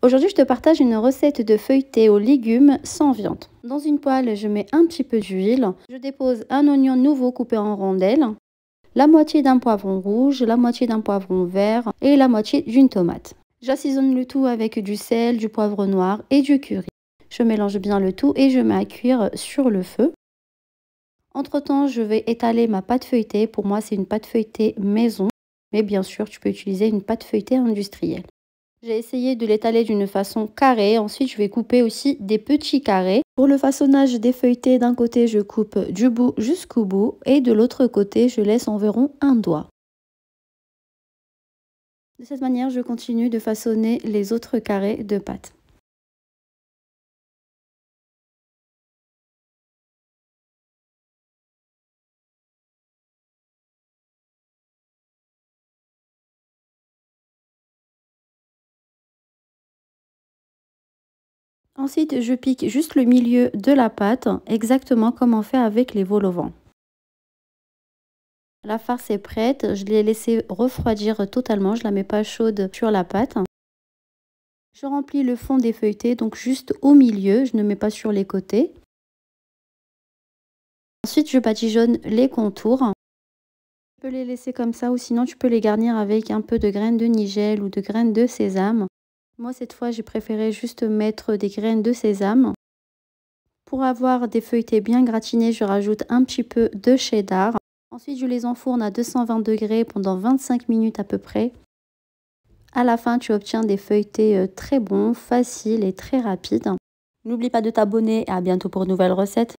Aujourd'hui, je te partage une recette de feuilleté aux légumes sans viande. Dans une poêle, je mets un petit peu d'huile. Je dépose un oignon nouveau coupé en rondelles, la moitié d'un poivron rouge, la moitié d'un poivron vert et la moitié d'une tomate. J'assaisonne le tout avec du sel, du poivre noir et du curry. Je mélange bien le tout et je mets à cuire sur le feu. Entre-temps, je vais étaler ma pâte feuilletée. Pour moi, c'est une pâte feuilletée maison, mais bien sûr, tu peux utiliser une pâte feuilletée industrielle. J'ai essayé de l'étaler d'une façon carrée. Ensuite, je vais couper aussi des petits carrés. Pour le façonnage des feuilletés, d'un côté, je coupe du bout jusqu'au bout et de l'autre côté, je laisse environ un doigt. De cette manière, je continue de façonner les autres carrés de pâte. Ensuite, je pique juste le milieu de la pâte, exactement comme on fait avec les vols au vent. La farce est prête, je l'ai laissée refroidir totalement, je ne la mets pas chaude sur la pâte. Je remplis le fond des feuilletés, donc juste au milieu, je ne mets pas sur les côtés. Ensuite, je badigeonne les contours. Tu peux les laisser comme ça ou sinon tu peux les garnir avec un peu de graines de nigel ou de graines de sésame. Moi, cette fois, j'ai préféré juste mettre des graines de sésame. Pour avoir des feuilletés bien gratinés, je rajoute un petit peu de cheddar. Ensuite, je les enfourne à 220 degrés pendant 25 minutes à peu près. À la fin, tu obtiens des feuilletés très bons, faciles et très rapides. N'oublie pas de t'abonner et à bientôt pour de nouvelles recettes.